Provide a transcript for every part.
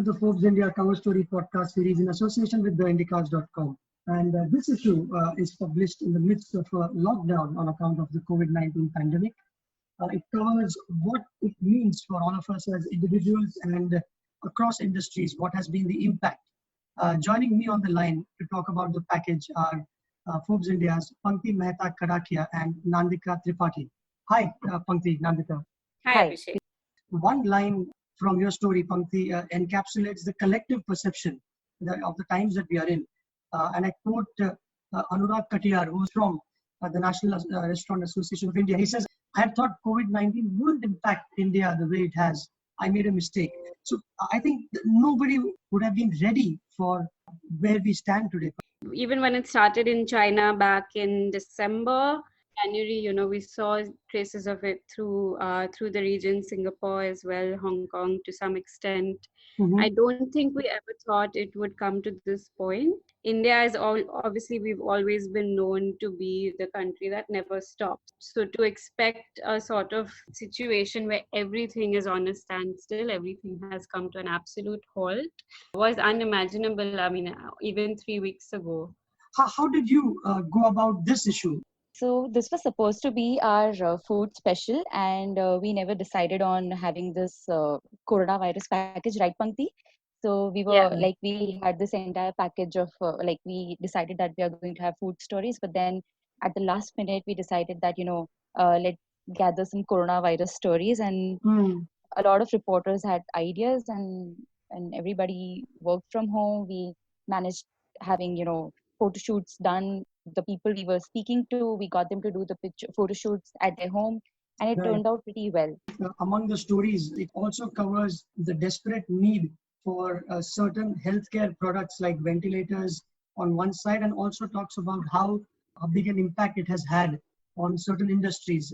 to the Forbes India Cover Story podcast series in association with theindicast.com. And this issue is published in the midst of a lockdown on account of the COVID-19 pandemic. It covers what it means for all of us as individuals and across industries, what has been the impact. Joining me on the line to talk about the package are Forbes India's Pankti, Mehta, Kadakia and Naandika, Tripathi. Hi, Pankti, Naandika. Hi, Abhishek. One line from your story, Pankti, encapsulates the collective perception of the times that we are in. And I quote Anurag Katiyar, who's from the National Restaurant Association of India. He says, I had thought COVID-19 wouldn't impact India the way it has. I made a mistake. So I think nobody would have been ready for where we stand today. Even when it started in China back in December, January, we saw traces of it through the region, Singapore as well, Hong Kong to some extent. Mm-hmm. I don't think we ever thought it would come to this point. India is obviously we've always been known to be the country that never stops. So to expect a sort of situation where everything is on a standstill, everything has come to an absolute halt, was unimaginable. I mean, even 3 weeks ago. How did you go about this issue? So this was supposed to be our food special, and we never decided on having this coronavirus package, right, Pankti? So we were we had this entire package of we decided that we are going to have food stories, but then at the last minute we decided that let's gather some coronavirus stories, and a lot of reporters had ideas, and everybody worked from home. We managed having photo shoots done. The people we were speaking to, we got them to do the photo shoots at their home, and it turned out pretty well. Among the stories, it also covers the desperate need for certain healthcare products like ventilators on one side, and also talks about how big an impact it has had on certain industries.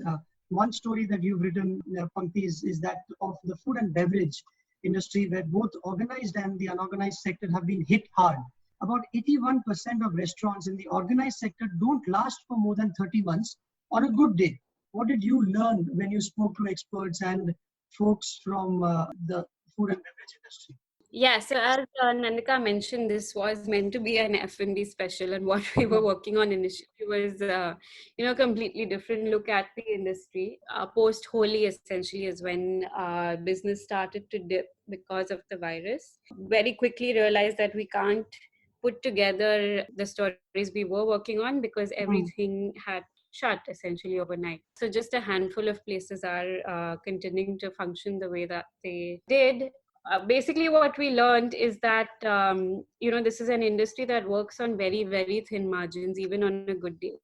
One story that you've written, Pankti, is that of the food and beverage industry, where both organized and the unorganized sector have been hit hard. About 81% of restaurants in the organized sector don't last for more than 30 months on a good day. What did you learn when you spoke to experts and folks from the food and beverage industry? Yeah, so as Naandika mentioned, this was meant to be an F&B special, and what we were working on initially was, completely different look at the industry. Post-Holi essentially is when business started to dip because of the virus. Very quickly realized that we can't put together the stories we were working on because everything had shut essentially overnight. So just a handful of places are continuing to function the way that they did. Basically what we learned is that this is an industry that works on very, very thin margins even on a good day,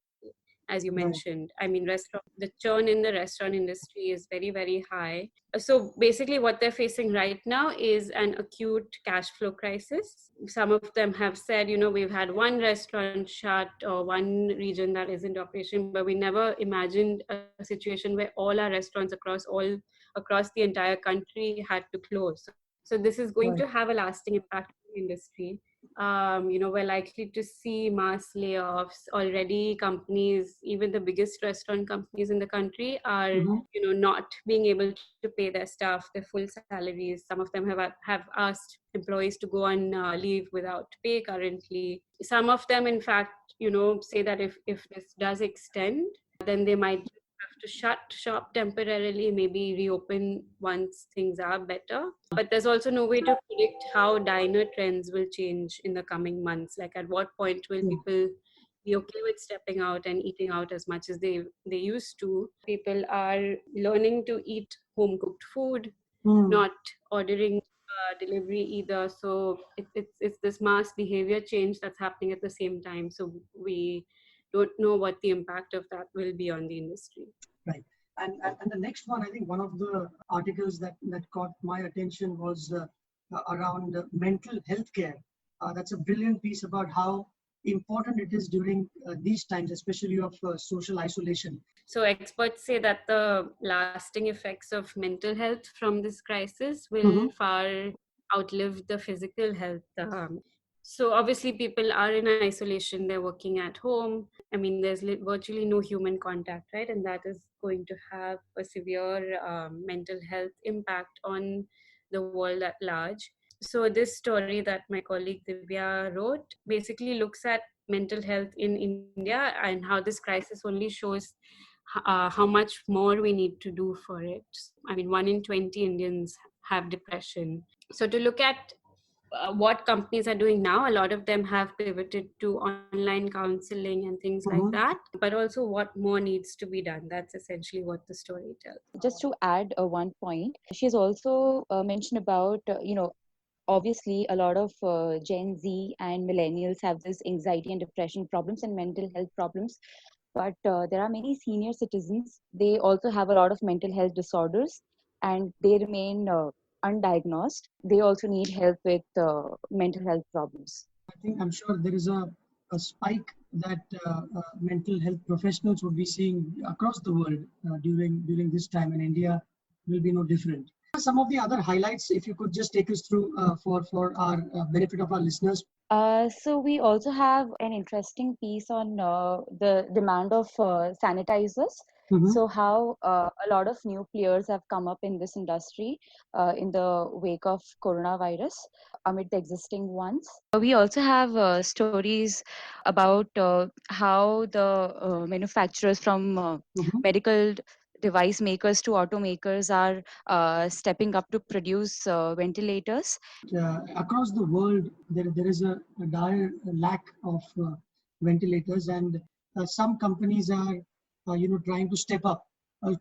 as you mentioned. I mean, the churn in the restaurant industry is very, very high. So basically what they're facing right now is an acute cash flow crisis. Some of them have said, we've had one restaurant shut or one region that isn't operating, but we never imagined a situation where all our restaurants across the entire country had to close. So this is going to have a lasting impact on the industry. We're likely to see mass layoffs. Already companies, even the biggest restaurant companies in the country are, not being able to pay their staff their full salaries. Some of them have asked employees to go on leave without pay currently. Some of them, in fact, say that if this does extend, then they might have to shut shop temporarily, maybe reopen once things are better. But there's also no way to predict how diner trends will change in the coming months. Like at what point will people be okay with stepping out and eating out as much as they used to? People are learning to eat home cooked food, not ordering delivery either. So it's this mass behavior change that's happening at the same time. So we don't know what the impact of that will be on the industry. Right. And the next one, I think one of the articles that caught my attention was around mental health care. That's a brilliant piece about how important it is during these times, especially of social isolation. So experts say that the lasting effects of mental health from this crisis will far outlive the physical health. So obviously people are in isolation, they're working at home. I mean, there's virtually no human contact, right? And that is going to have a severe mental health impact on the world at large. So this story that my colleague Divya wrote basically looks at mental health in India and how this crisis only shows how much more we need to do for it. I mean, 1 in 20 Indians have depression. So to look at what companies are doing now, a lot of them have pivoted to online counseling and things like that, but also what more needs to be done. That's essentially what the story tells. Just to add one point, she has also mentioned about, obviously a lot of Gen Z and millennials have this anxiety and depression problems and mental health problems. But there are many senior citizens, they also have a lot of mental health disorders and they remain undiagnosed. They also need help with mental health problems. I think I'm sure there is a spike that mental health professionals would be seeing across the world during this time, and India will be no different. Some of the other highlights, if you could just take us through for our benefit of our listeners. So we also have an interesting piece on the demand of sanitizers. So how a lot of new players have come up in this industry in the wake of coronavirus amid the existing ones. We also have stories about how the manufacturers from medical device makers to automakers are stepping up to produce ventilators. Across the world, there is a dire lack of ventilators, and some companies are, trying to step up.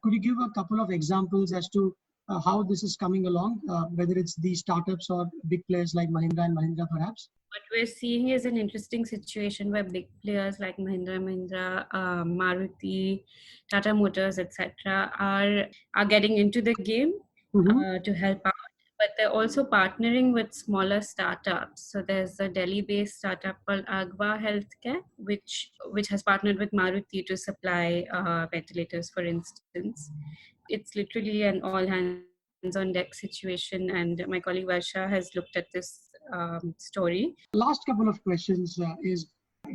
Could you give a couple of examples as to how this is coming along, whether it's the startups or big players like Mahindra and Mahindra, perhaps? What we're seeing is an interesting situation where big players like Mahindra, Maruti, Tata Motors, etc., are getting into the game to help out. But they're also partnering with smaller startups. So there's a Delhi-based startup called Agwa Healthcare, which has partnered with Maruti to supply ventilators, for instance. It's literally an all-hands-on-deck situation, and my colleague Varsha has looked at this story. Last couple of questions is,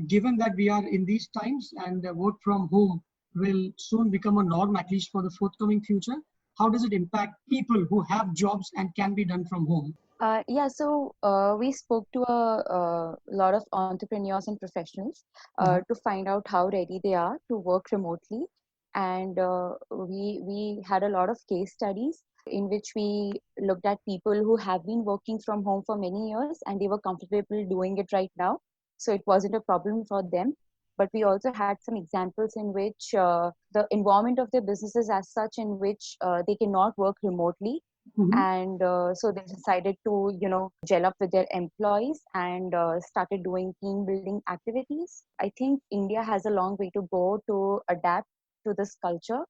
given that we are in these times and work from home will soon become a norm, at least for the forthcoming future, how does it impact people who have jobs and can be done from home? So we spoke to a lot of entrepreneurs and professionals to find out how ready they are to work remotely. And we had a lot of case studies in which we looked at people who have been working from home for many years and they were comfortable doing it right now. So it wasn't a problem for them. But we also had some examples in which the environment of their businesses as such in which they cannot work remotely. And so they decided to gel up with their employees and started doing team building activities. I think India has a long way to go to adapt to this culture,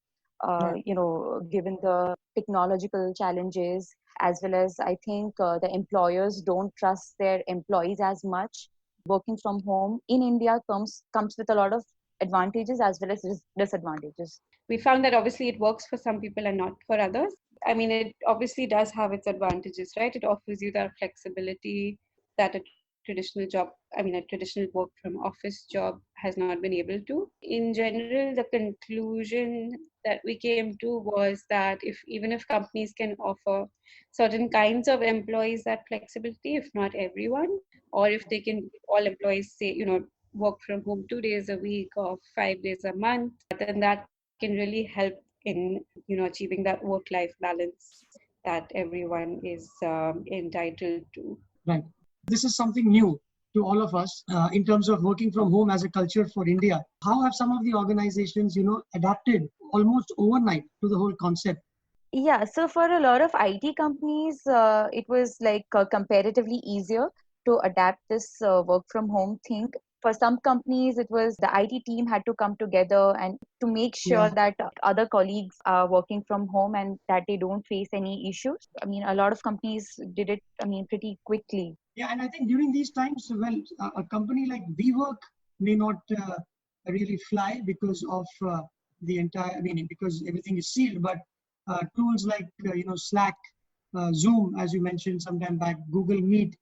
given the technological challenges, as well as I think the employers don't trust their employees as much. Working from home in India comes with a lot of advantages as well as disadvantages. We found that obviously it works for some people and not for others. I mean, it obviously does have its advantages, right? It offers you that flexibility that a traditional work from office job has not been able to. In general, the conclusion that we came to was that even if companies can offer certain kinds of employees that flexibility, if not everyone, or if they can, all employees say, work from home 2 days a week or 5 days a month, then that can really help in achieving that work-life balance that everyone is entitled to. Right. This is something new to all of us in terms of working from home as a culture for India. How have some of the organizations, adapted almost overnight to the whole concept? Yeah, so for a lot of IT companies, it was like comparatively easier to adapt this work from home thing. For some companies, it was the IT team had to come together and to make sure that other colleagues are working from home and that they don't face any issues. I mean, a lot of companies did it, pretty quickly. Yeah, and I think during these times, well, a company like WeWork may not really fly because of because everything is sealed, but tools like, Slack, Zoom, as you mentioned sometime back, Google Meet,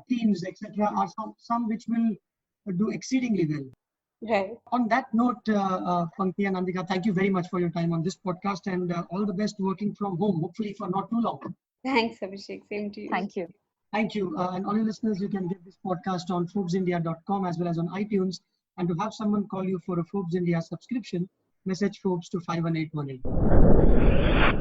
Teams, etc., are some which will do exceedingly well. Right. On that note, Pankti and Naandika, thank you very much for your time on this podcast, and all the best working from home, hopefully for not too long. Thanks, Abhishek. Same to you. Thank you. Thank you. And all your listeners, you can get this podcast on ForbesIndia.com as well as on iTunes. And to have someone call you for a Forbes India subscription, message Forbes to 51818.